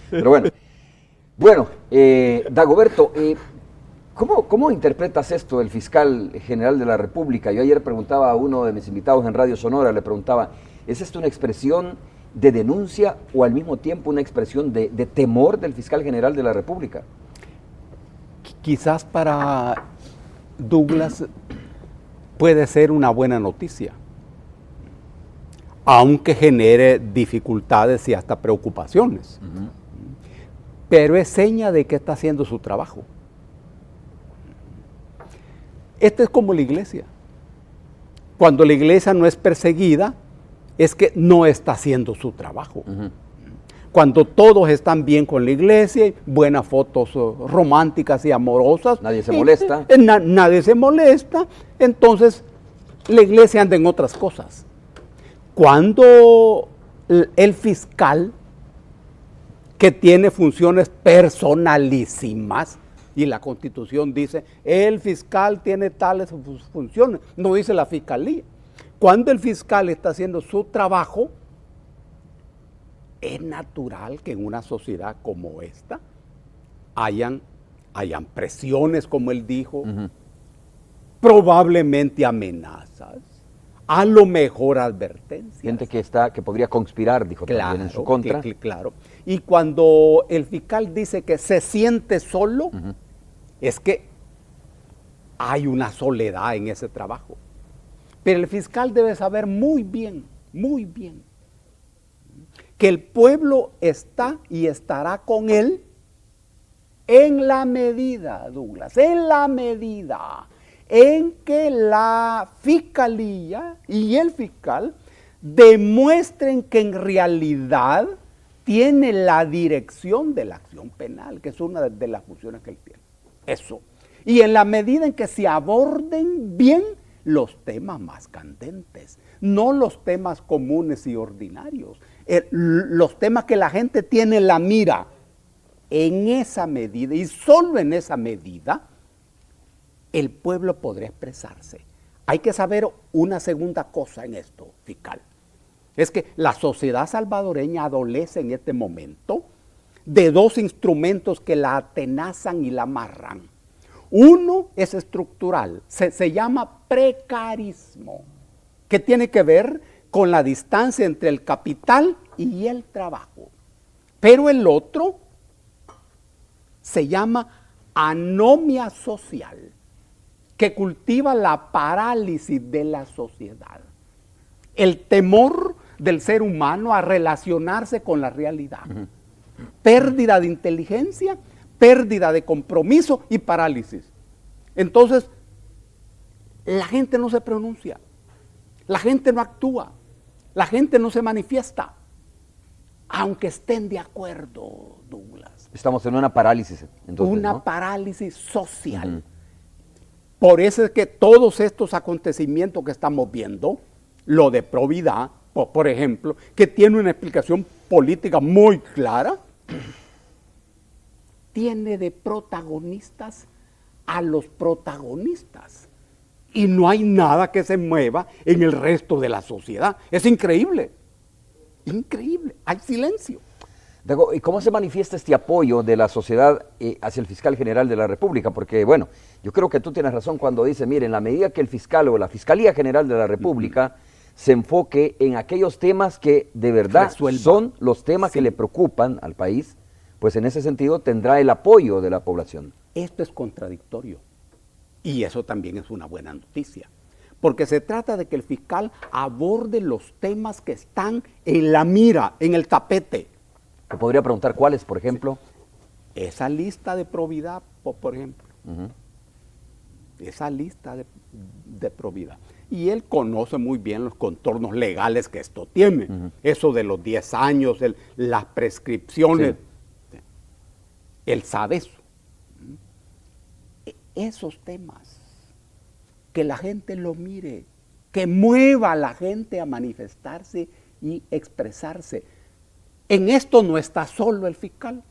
Pero bueno, Dagoberto, ¿cómo interpretas esto del fiscal general de la República? Yo ayer preguntaba a uno de mis invitados en Radio Sonora, le preguntaba, ¿es esto una expresión de denuncia o al mismo tiempo una expresión de temor del fiscal general de la República? Quizás para Douglas puede ser una buena noticia, aunque genere dificultades y hasta preocupaciones. Pero es seña de que está haciendo su trabajo. Esto es como la iglesia. Cuando la iglesia no es perseguida, es que no está haciendo su trabajo. Cuando todos están bien con la iglesia, buenas fotos románticas y amorosas. Nadie se molesta. Nadie se molesta, entonces la iglesia anda en otras cosas. Cuando el fiscal, que tiene funciones personalísimas, y la Constitución dice, el fiscal tiene tales funciones, no dice la fiscalía. Cuando el fiscal está haciendo su trabajo, es natural que en una sociedad como esta hayan presiones, como él dijo, probablemente amenazas, a lo mejor advertencias. Gente que podría conspirar, dijo también en su contra. Claro. Y cuando el fiscal dice que se siente solo, es que hay una soledad en ese trabajo. Pero el fiscal debe saber muy bien, que el pueblo está y estará con él en la medida, Douglas, en la medida en que la fiscalía y el fiscal demuestren que en realidad tiene la dirección de la acción penal, que es una de las funciones que él tiene. Eso. Y en la medida en que se aborden bien los temas más candentes, no los temas comunes y ordinarios, los temas que la gente tiene en la mira, en esa medida y solo en esa medida, el pueblo podrá expresarse. Hay que saber una segunda cosa en esto, fiscal. Es que la sociedad salvadoreña adolece en este momento de dos instrumentos que la atenazan y la amarran. Uno es estructural, se llama precarismo, que tiene que ver con la distancia entre el capital y el trabajo. Pero el otro se llama anomia social, que cultiva la parálisis de la sociedad. El temor del ser humano a relacionarse con la realidad. Pérdida de inteligencia, pérdida de compromiso y parálisis. Entonces, la gente no se pronuncia, la gente no actúa, la gente no se manifiesta, aunque estén de acuerdo, Douglas. Estamos en una parálisis, entonces, una ¿no? parálisis social. Por eso es que todos estos acontecimientos que estamos viendo, lo de probidad, por ejemplo, que tiene una explicación política muy clara, tiene de protagonistas a los protagonistas. Y no hay nada que se mueva en el resto de la sociedad. Es increíble. Increíble. Hay silencio. ¿Y cómo se manifiesta este apoyo de la sociedad hacia el fiscal general de la República? Porque, bueno, yo creo que tú tienes razón cuando dice, mire, en la medida que el fiscal o la Fiscalía General de la República se enfoque en aquellos temas que de verdad son los temas que le preocupan al país, pues en ese sentido tendrá el apoyo de la población. Esto es contradictorio. Y eso también es una buena noticia. Porque se trata de que el fiscal aborde los temas que están en la mira, en el tapete. ¿Te podría preguntar cuáles, por ejemplo? Sí. Esa lista de probidad, por ejemplo. Esa lista de probidad. Y él conoce muy bien los contornos legales que esto tiene. Eso de los 10 años, las prescripciones. Sí. Él sabe eso. Esos temas, que la gente lo mire, que mueva a la gente a manifestarse y expresarse. En esto no está solo el fiscal.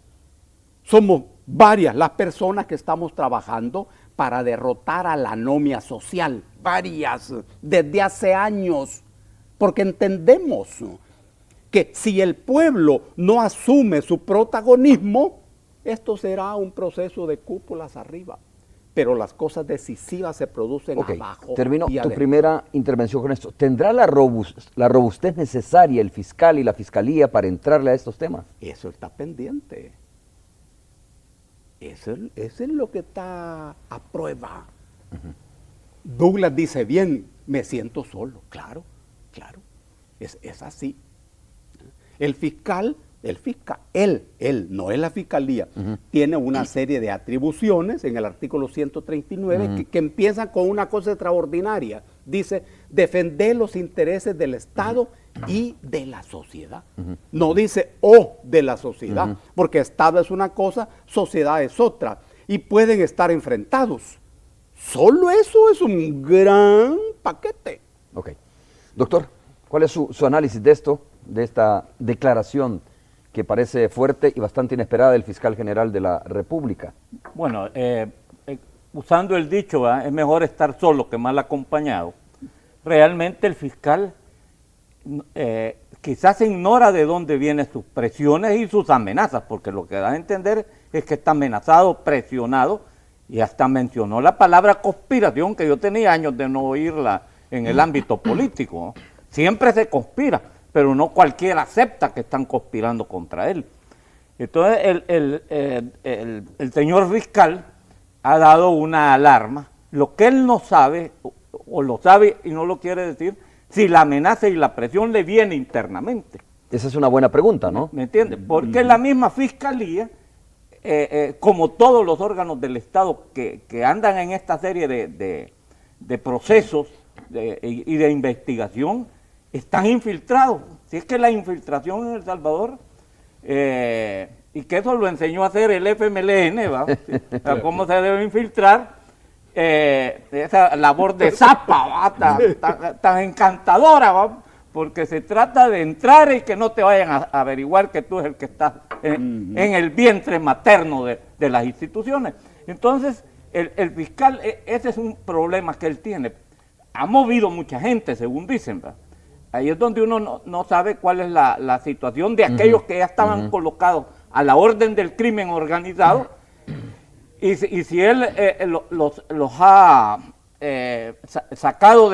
Somos varias las personas que estamos trabajando para derrotar a la anomia social. Varias, desde hace años. Porque entendemos que si el pueblo no asume su protagonismo, esto será un proceso de cúpulas arriba. Pero las cosas decisivas se producen abajo. Termino y tu adentro. primera intervención con esto. ¿Tendrá la robustez necesaria el fiscal y la fiscalía para entrarle a estos temas? Eso está pendiente. Eso es lo que está a prueba. Douglas dice, bien, me siento solo. Claro, claro. Es así. El fiscal, él, no es la fiscalía, tiene una serie de atribuciones en el artículo 139 que empiezan con una cosa extraordinaria. Dice, defender los intereses del Estado y de la sociedad. No dice o de la sociedad, porque Estado es una cosa, sociedad es otra, y pueden estar enfrentados. Solo eso es un gran paquete. Ok. Doctor, ¿cuál es su análisis de esto, de esta declaración que parece fuerte y bastante inesperada del fiscal general de la República? Bueno, usando el dicho, ¿verdad?, es mejor estar solo que mal acompañado. Realmente el fiscal quizás ignora de dónde vienen sus presiones y sus amenazas, porque lo que da a entender es que está amenazado, presionado, y hasta mencionó la palabra conspiración, que yo tenía años de no oírla en el ámbito político, ¿no? Siempre se conspira, pero no cualquiera acepta que están conspirando contra él. Entonces el señor fiscal ha dado una alarma. Lo que él no sabe, o lo sabe y no lo quiere decir, si la amenaza y la presión le viene internamente. Esa es una buena pregunta, ¿no? ¿Me entiendes? Porque la misma fiscalía, como todos los órganos del Estado que andan en esta serie de procesos y de investigación, están infiltrados. Si es que la infiltración en El Salvador, y que eso lo enseñó a hacer el FMLN, ¿va? A cómo se debe infiltrar, esa labor de zapa, ¿va? Tan encantadora, ¿va? Porque se trata de entrar y que no te vayan a averiguar que tú eres el que estás en el vientre materno de las instituciones. Entonces, el fiscal, ese es un problema que él tiene. Ha movido mucha gente, según dicen, ¿va? Ahí es donde uno no sabe cuál es la situación de aquellos que ya estaban colocados a la orden del crimen organizado, y si él los ha sacado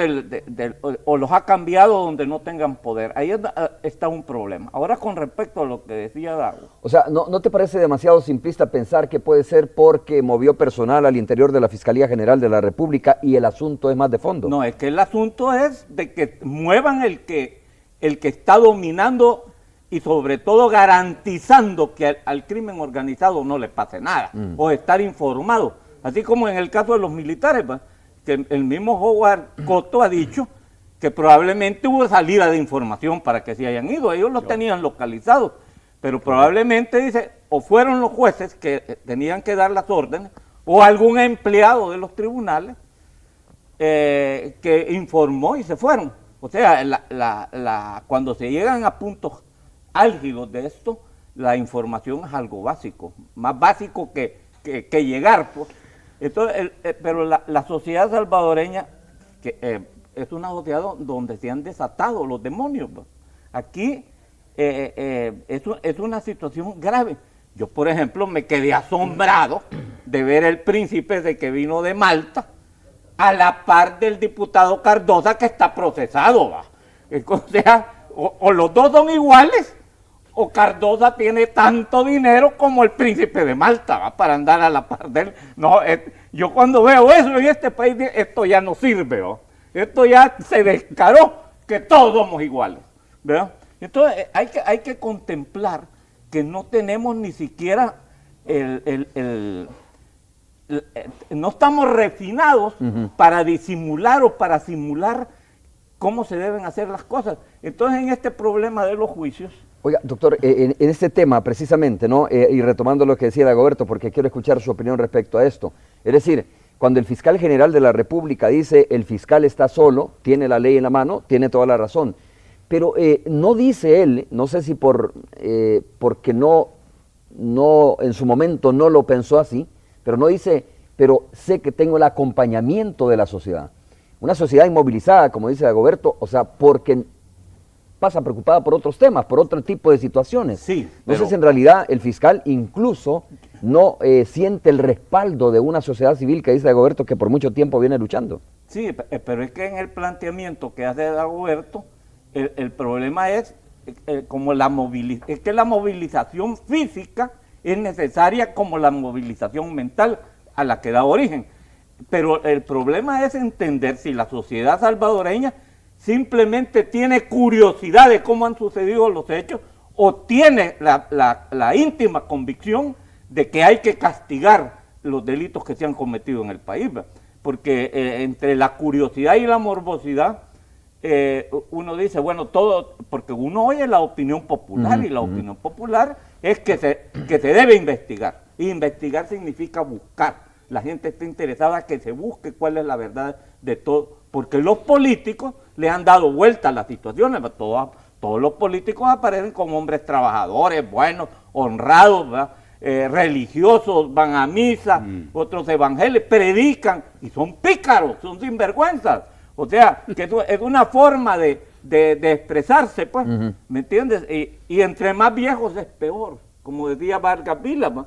o los ha cambiado donde no tengan poder. Ahí está un problema. Ahora, con respecto a lo que decía Dago. O sea, ¿no te parece demasiado simplista pensar que puede ser porque movió personal al interior de la Fiscalía General de la República y el asunto es más de fondo? No, es que el asunto es de que muevan el que está dominando y sobre todo garantizando que al crimen organizado no le pase nada, o estar informado. Así como en el caso de los militares, ¿va? Que el mismo Howard Cotto ha dicho que probablemente hubo salida de información para que se hayan ido. Ellos lo tenían localizado, pero probablemente, dice, o fueron los jueces que tenían que dar las órdenes, o algún empleado de los tribunales que informó y se fueron. O sea, cuando se llegan a puntos álgidos de esto, la información es algo básico, más básico que llegar, pues. Entonces, pero la sociedad salvadoreña, que es una sociedad donde se han desatado los demonios, pues. Aquí es una situación grave. Yo, por ejemplo, me quedé asombrado de ver el príncipe de que vino de Malta a la par del diputado Cardosa, que está procesado, ¿va? O sea, o los dos son iguales, o Cardosa tiene tanto dinero como el príncipe de Malta, ¿va? Para andar a la par de él. No, yo cuando veo eso en este país, esto ya no sirve, ¿va? Esto ya se descaró que todos somos iguales, ¿verdad? Entonces hay que contemplar que no tenemos ni siquiera no estamos refinados para disimular o para simular cómo se deben hacer las cosas. Entonces, en este problema de los juicios... Oiga, doctor, en este tema precisamente, ¿no? Y retomando lo que decía Dagoberto, porque quiero escuchar su opinión respecto a esto. Es decir, cuando el fiscal general de la República dice el fiscal está solo, tiene la ley en la mano, tiene toda la razón. Pero no dice él, no sé si porque no en su momento no lo pensó así, pero no dice, pero sé que tengo el acompañamiento de la sociedad. Una sociedad inmovilizada, como dice Dagoberto, o sea, porque pasa preocupada por otros temas, por otro tipo de situaciones. Sí, Entonces, en realidad, el fiscal incluso no siente el respaldo de una sociedad civil que dice Dagoberto que por mucho tiempo viene luchando. Sí, pero es que en el planteamiento que hace Dagoberto, el problema es como es que la movilización física es necesaria como la movilización mental a la que da origen. Pero el problema es entender si la sociedad salvadoreña simplemente tiene curiosidad de cómo han sucedido los hechos o tiene la íntima convicción de que hay que castigar los delitos que se han cometido en el país. Porque entre la curiosidad y la morbosidad, uno dice, bueno, todo, porque uno oye la opinión popular y la opinión popular es que se debe investigar. Y investigar significa buscar. La gente está interesada que se busque cuál es la verdad de todo, porque los políticos le han dado vuelta a las situaciones. Todos los políticos aparecen como hombres trabajadores, buenos, honrados, religiosos, van a misa, otros evangelios, predican y son pícaros, son sinvergüenzas. O sea, que es una forma de expresarse, pues, ¿me entiendes? Y entre más viejos es peor, como decía Vargas Vila.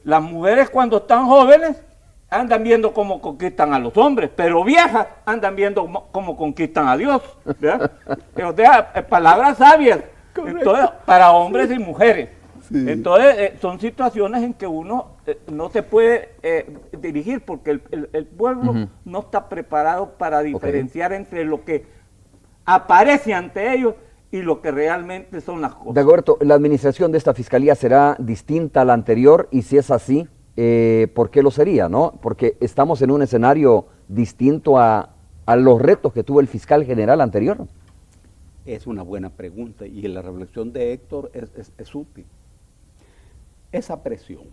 Las mujeres cuando están jóvenes andan viendo cómo conquistan a los hombres, pero viejas andan viendo cómo conquistan a Dios. ¿Verdad? O sea, palabras sabias. Entonces, para hombres y mujeres. Sí. Entonces, son situaciones en que uno no se puede dirigir porque el pueblo no está preparado para diferenciar entre lo que aparece ante ellos y lo que realmente son las cosas. Dagoberto, ¿la administración de esta fiscalía será distinta a la anterior? Y si es así, ¿por qué lo sería, no? Porque estamos en un escenario distinto a los retos que tuvo el fiscal general anterior. Es una buena pregunta y la reflexión de Héctor es útil. Esa presión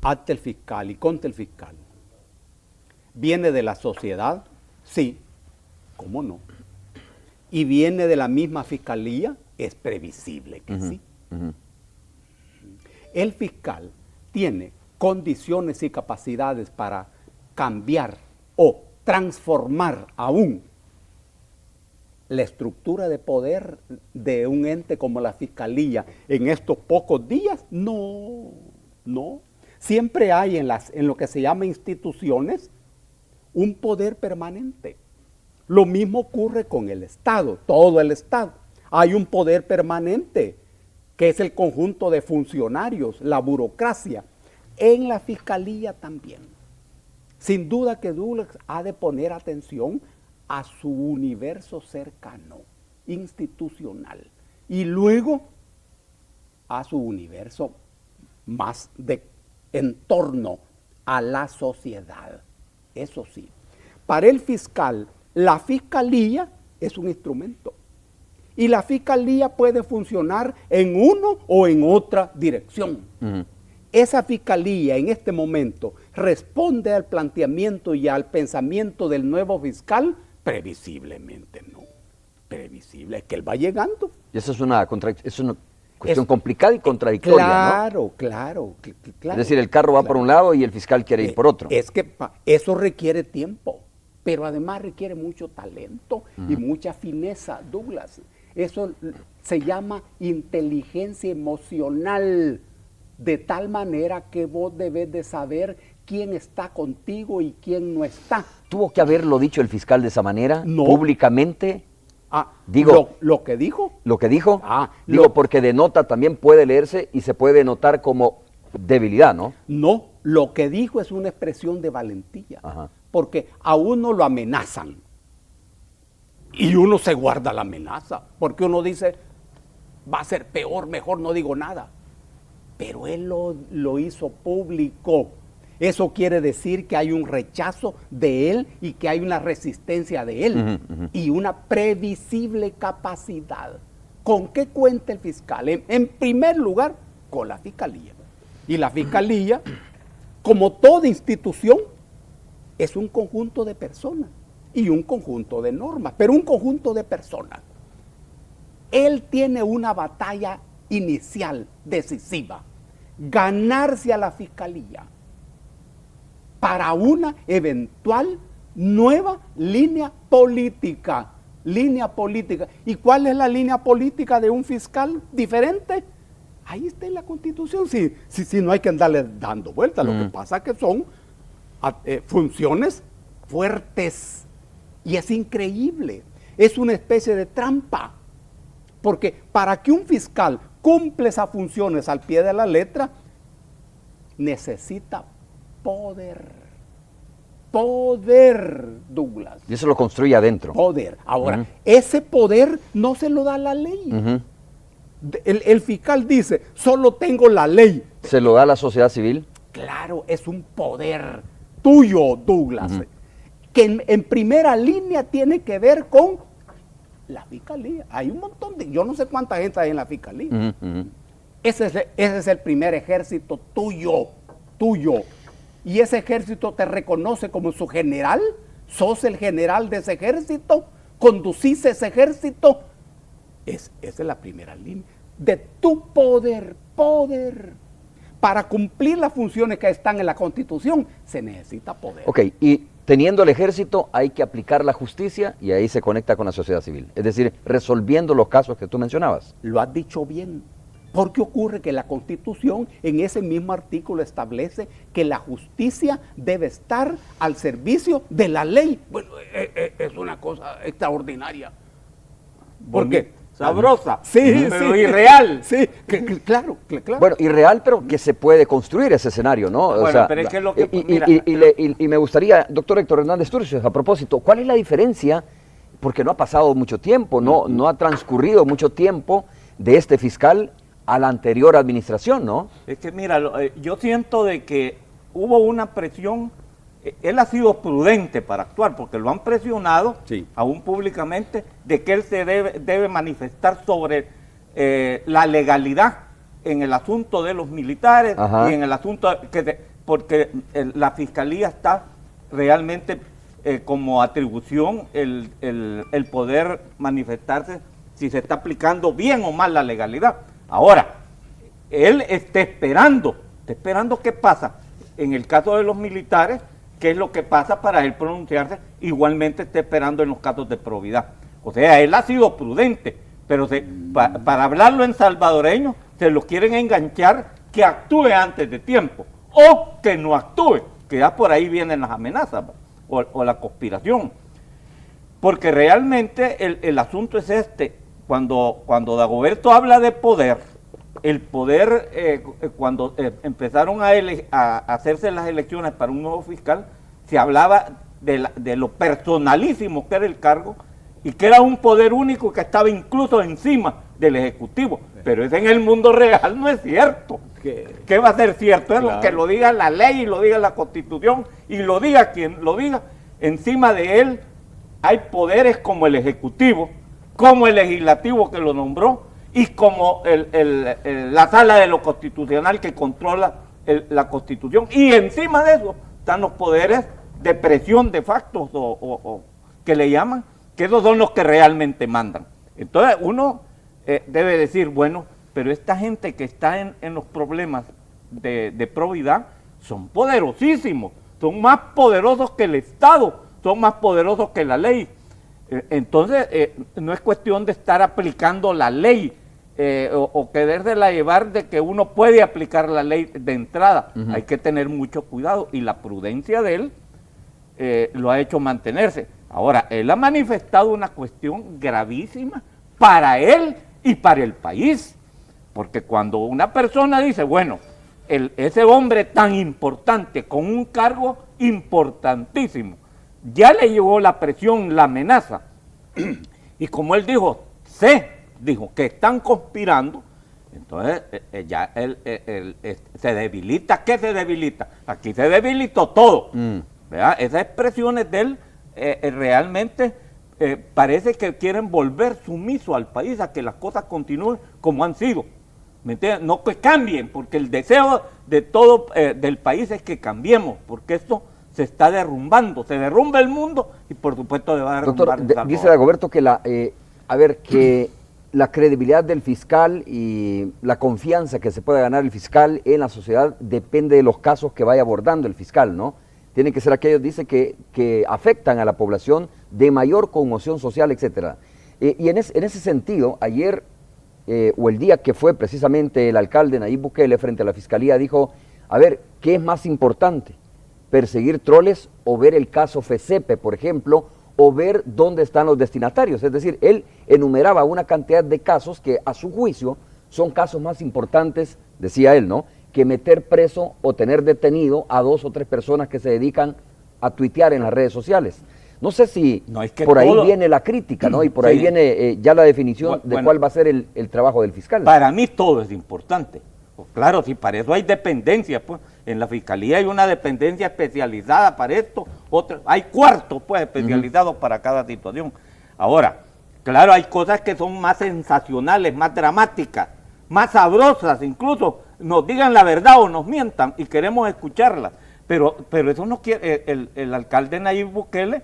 ante el fiscal y contra el fiscal viene de la sociedad, sí, ¿cómo no? Y viene de la misma fiscalía, es previsible que sí. El fiscal tiene condiciones y capacidades para cambiar o transformar aún la estructura de poder de un ente como la fiscalía en estos pocos días. No. Siempre hay en lo que se llama instituciones un poder permanente. Lo mismo ocurre con el Estado, todo el Estado. Hay un poder permanente, que es el conjunto de funcionarios, la burocracia. En la fiscalía también. Sin duda que Douglas ha de poner atención a su universo cercano, institucional, y luego a su universo más de entorno a la sociedad. Eso sí, para el fiscal, la fiscalía es un instrumento y la fiscalía puede funcionar en uno o en otra dirección. Esa fiscalía en este momento responde al planteamiento y al pensamiento del nuevo fiscal. Previsiblemente no. Previsible, es que él va llegando. Y eso es una cuestión complicada y contradictoria, claro, ¿no? Claro. Es decir, el carro va por un lado y el fiscal quiere ir por otro. Es que eso requiere tiempo, pero además requiere mucho talento y mucha fineza, Douglas. Eso se llama inteligencia emocional, de tal manera que vos debes de saber quién está contigo y quién no está. ¿Tuvo que haberlo dicho el fiscal de esa manera, no, públicamente? Digo, ¿lo que dijo? ¿Lo que dijo? Porque denota, también puede leerse y se puede notar como debilidad, ¿no? No, lo que dijo es una expresión de valentía, porque a uno lo amenazan y uno se guarda la amenaza, porque uno dice, va a ser peor, mejor no digo nada. Pero él lo hizo público. Eso quiere decir que hay un rechazo de él y que hay una resistencia de él y una previsible capacidad. ¿Con qué cuenta el fiscal? En primer lugar, con la fiscalía. Y la fiscalía, como toda institución, es un conjunto de personas y un conjunto de normas, pero un conjunto de personas. Él tiene una batalla inicial, decisiva, ganarse a la fiscalía para una eventual nueva línea política. Línea política. ¿Y cuál es la línea política de un fiscal diferente? Ahí está en la Constitución. Sí, no hay que andarle dando vueltas. Lo que pasa es que son funciones fuertes. Y es increíble. Es una especie de trampa. Porque para que un fiscal cumpla esas funciones al pie de la letra, necesita poder. Poder, Douglas. Y eso lo construye adentro. Poder. Ahora, ese poder no se lo da la ley. El fiscal dice, solo tengo la ley. ¿Se lo da la sociedad civil? Claro, es un poder tuyo, Douglas, que en primera línea tiene que ver con la fiscalía. Hay un montón de, yo no sé cuánta gente hay en la fiscalía. Ese es el primer ejército tuyo. Y ese ejército te reconoce como su general. Sos el general de ese ejército. Conducís ese ejército. Esa es la primera línea de tu poder. Para cumplir las funciones que están en la Constitución se necesita poder. Ok, y teniendo el ejército hay que aplicar la justicia y ahí se conecta con la sociedad civil. Es decir, resolviendo los casos que tú mencionabas. Lo has dicho bien. Porque ocurre que la Constitución en ese mismo artículo establece que la justicia debe estar al servicio de la ley. Bueno, es una cosa extraordinaria. ¿Por qué? Sabrosa, sí, pero irreal. Sí, claro. Bueno, irreal, pero que se puede construir ese escenario, ¿no? Bueno, o sea, pero es que lo que... y me gustaría, doctor Héctor Hernández Turcios, a propósito, ¿cuál es la diferencia? Porque no ha pasado mucho tiempo, no ha transcurrido mucho tiempo de este fiscal a la anterior administración, ¿no? Es que mira, yo siento de que hubo una presión, él ha sido prudente para actuar, porque lo han presionado, sí, aún públicamente, de que él se debe manifestar sobre la legalidad en el asunto de los militares. Ajá. Y en el asunto, porque la Fiscalía está realmente como atribución el poder manifestarse si se está aplicando bien o mal la legalidad. Ahora, él está esperando qué pasa en el caso de los militares, qué es lo que pasa para él pronunciarse, igualmente está esperando en los casos de probidad. O sea, él ha sido prudente, pero para hablarlo en salvadoreño, se lo quieren enganchar que actúe antes de tiempo, o que no actúe, que ya por ahí vienen las amenazas, o la conspiración. Porque realmente el asunto es este. Cuando Dagoberto habla de poder, el poder, cuando empezaron a hacerse las elecciones para un nuevo fiscal, se hablaba de lo personalísimo que era el cargo y que era un poder único que estaba incluso encima del Ejecutivo. Pero eso en el mundo real no es cierto. ¿Qué va a ser cierto? Es claro, lo que lo diga la ley y lo diga la Constitución y lo diga quien lo diga. Encima de él hay poderes como el Ejecutivo, como el Legislativo que lo nombró y como la Sala de lo Constitucional que controla la Constitución. Y encima de eso están los poderes de presión de facto o que le llaman, que esos son los que realmente mandan. Entonces uno debe decir, bueno, pero esta gente que está en los problemas de probidad son poderosísimos, son más poderosos que el Estado, son más poderosos que la ley. Entonces, no es cuestión de estar aplicando la ley o querérsela llevar de que uno puede aplicar la ley de entrada. Hay que tener mucho cuidado y la prudencia de él lo ha hecho mantenerse. Ahora, él ha manifestado una cuestión gravísima para él y para el país. Porque cuando una persona dice, bueno, ese hombre tan importante con un cargo importantísimo, ya le llegó la presión, la amenaza, y como él dijo que están conspirando, entonces ya él se debilita. ¿Qué se debilita? Aquí se debilitó todo. ¿Verdad? Esas expresiones de él realmente parece que quieren volver sumiso al país, a que las cosas continúen como han sido. ¿Me entiendes? No que cambien, porque el deseo de todo del país es que cambiemos, porque esto se está derrumbando, se derrumba el mundo y por supuesto va a derrumbar. Doctor, dice Dagoberto que que la credibilidad del fiscal y la confianza que se puede ganar el fiscal en la sociedad depende de los casos que vaya abordando el fiscal, ¿no? tienen que ser aquellos, dice, que afectan a la población de mayor conmoción social, etcétera. Y en ese sentido, ayer o el día que fue precisamente el alcalde Nayib Bukele frente a la Fiscalía dijo, a ver, ¿qué es más importante? ¿Perseguir troles o ver el caso FECEPE, por ejemplo, o ver dónde están los destinatarios? Es decir, él enumeraba una cantidad de casos que a su juicio son casos más importantes, decía él, ¿no?, que meter preso o tener detenido a 2 o 3 personas que se dedican a tuitear en las redes sociales. No sé si por ahí viene la crítica, ¿no? Y por ahí viene ya la definición de cuál va a ser el trabajo del fiscal. Para mí todo es importante. Pues claro, si para eso hay dependencias, pues en la Fiscalía hay una dependencia especializada para esto, hay cuartos pues especializados para cada situación. Ahora, claro, hay cosas que son más sensacionales, más dramáticas, más sabrosas, incluso nos digan la verdad o nos mientan y queremos escucharlas. Pero eso no quiere, el alcalde Nayib Bukele,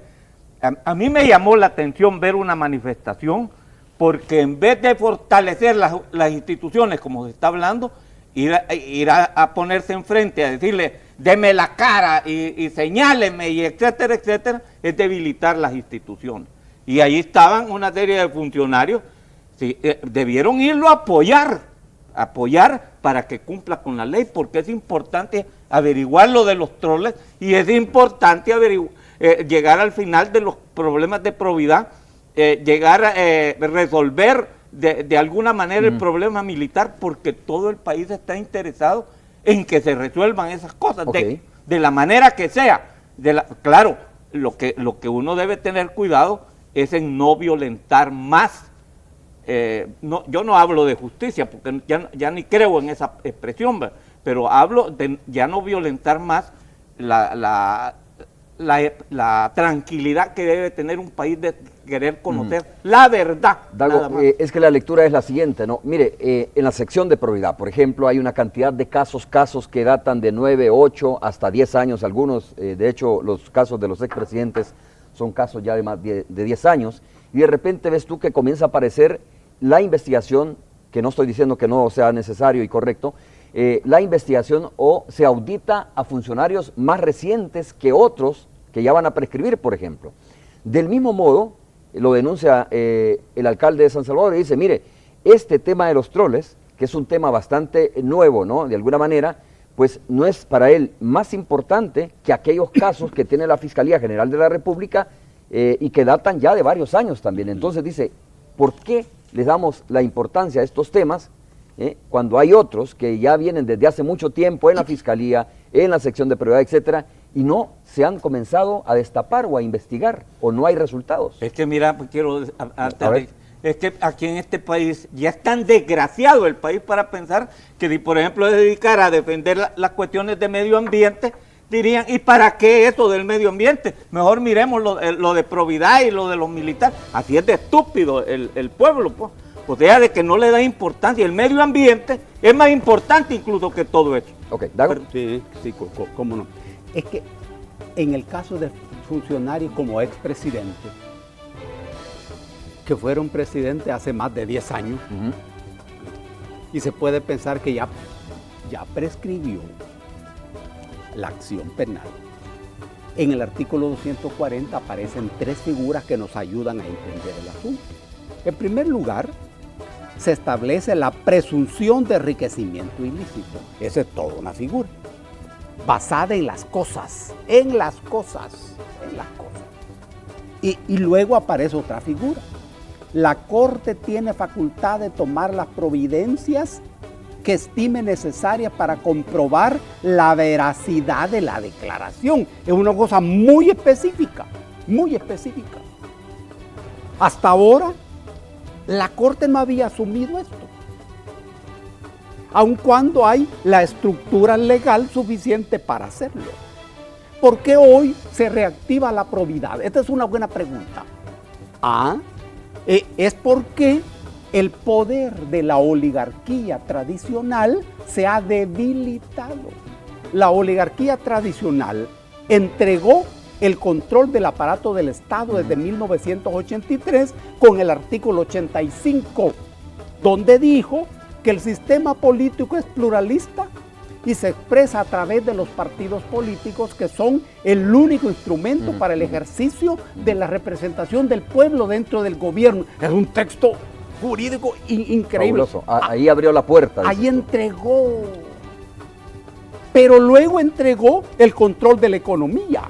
a mí me llamó la atención ver una manifestación, porque en vez de fortalecer las instituciones, como se está hablando, ir a ponerse enfrente, a decirle, deme la cara y señáleme, y etcétera, etcétera, es debilitar las instituciones. Y ahí estaban una serie de funcionarios, sí, debieron irlo a apoyar para que cumpla con la ley, porque es importante averiguar lo de los troles y es importante llegar al final de los problemas de probidad, llegar a resolver de alguna manera el problema militar, porque todo el país está interesado en que se resuelvan esas cosas, de la manera que sea. Claro, lo que uno debe tener cuidado es en no violentar más. Yo no hablo de justicia, porque ya ni creo en esa expresión, ¿verdad? Pero hablo de ya no violentar más la tranquilidad que debe tener un país de querer conocer la verdad. Dago, es que la lectura es la siguiente, ¿no? Mire, en la sección de probidad, por ejemplo, hay una cantidad de casos que datan de 9, 8, hasta 10 años, algunos, de hecho, los casos de los expresidentes son casos ya de más de 10 años, y de repente ves tú que comienza a aparecer la investigación, que no estoy diciendo que no sea necesario y correcto, la investigación o se audita a funcionarios más recientes que otros que ya van a prescribir, por ejemplo. Del mismo modo, lo denuncia el alcalde de San Salvador y dice, mire, este tema de los troles, que es un tema bastante nuevo, ¿no?, de alguna manera, pues no es para él más importante que aquellos casos que tiene la Fiscalía General de la República y que datan ya de varios años también. Entonces dice, ¿por qué les damos la importancia a estos temas cuando hay otros que ya vienen desde hace mucho tiempo en la Fiscalía, en la sección de probidad, etcétera, y no se han comenzado a destapar o a investigar, o no hay resultados? Es que mira, pues quiero es que aquí en este país ya es tan desgraciado el país para pensar que si por ejemplo se dedicara a defender las cuestiones de medio ambiente, dirían, ¿y para qué eso del medio ambiente? Mejor miremos lo de probidad y lo de los militares. Así es de estúpido el pueblo, pues. O sea, de que no le da importancia. El medio ambiente es más importante incluso que todo eso. Ok, Dago. Sí, cómo no. Es que en el caso de funcionarios como expresidentes, que fueron presidentes hace más de 10 años, y se puede pensar que ya prescribió la acción penal. En el artículo 240 aparecen 3 figuras que nos ayudan a entender el asunto. En primer lugar, se establece la presunción de enriquecimiento ilícito. Esa es toda una figura, basada en las cosas, Y luego aparece otra figura. La Corte tiene facultad de tomar las providencias que estime necesarias para comprobar la veracidad de la declaración. Es una cosa muy específica, muy específica. Hasta ahora, la Corte no había asumido esto, aun cuando hay la estructura legal suficiente para hacerlo. ¿Por qué hoy se reactiva la probidad? Esta es una buena pregunta. Es porque el poder de la oligarquía tradicional se ha debilitado. La oligarquía tradicional entregó el control del aparato del Estado desde 1983 con el artículo 85, donde dijo que el sistema político es pluralista y se expresa a través de los partidos políticos, que son el único instrumento para el ejercicio de la representación del pueblo dentro del gobierno. Es un texto jurídico increíble. Fabuloso. Ahí abrió la puerta. Ahí entregó. Pero luego entregó el control de la economía.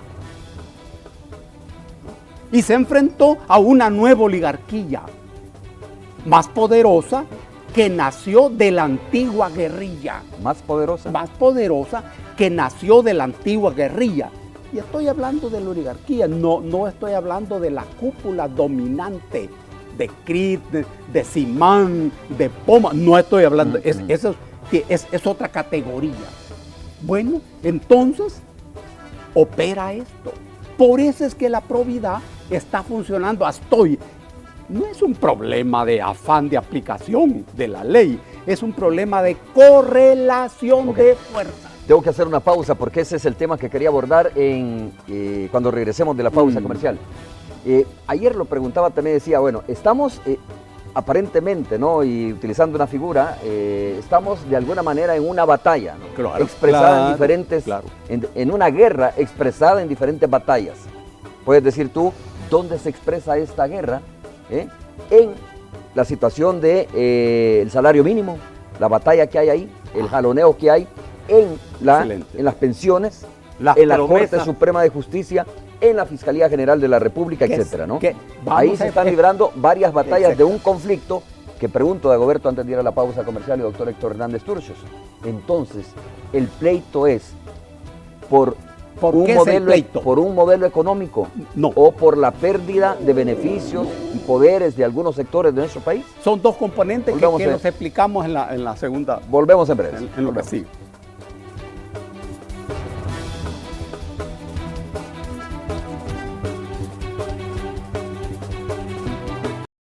Y se enfrentó a una nueva oligarquía, más poderosa, que nació de la antigua guerrilla. ¿Más poderosa? Más poderosa, que nació de la antigua guerrilla. Y estoy hablando de la oligarquía, no estoy hablando de la cúpula dominante de CRIT, de Simán, de Poma, no estoy hablando, eso es otra categoría. Bueno, entonces opera esto. Por eso es que la probidad está funcionando hasta hoy. No es un problema de afán de aplicación de la ley, es un problema de correlación de fuerzas. Tengo que hacer una pausa porque ese es el tema que quería abordar cuando regresemos de la pausa comercial. Ayer lo preguntaba, también decía, bueno, estamos aparentemente, ¿no? Y utilizando una figura, estamos de alguna manera en una batalla, ¿no? Claro, expresada en diferentes, en una guerra expresada en diferentes batallas. Puedes decir tú, ¿dónde se expresa esta guerra? En la situación de el salario mínimo, la batalla que hay ahí, el jaloneo que hay en las pensiones, en la Corte Suprema de Justicia, en la Fiscalía General de la República, etcétera, ¿no? Ahí se están librando varias batallas de un conflicto que pregunto a Dagoberto antes de ir a la pausa comercial y doctor Héctor Hernández Turcios. Entonces, el pleito es por un modelo económico, o por la pérdida de beneficios y poderes de algunos sectores de nuestro país. Son dos componentes que los explicamos en la segunda. Volvemos en breve. En lo que sigue.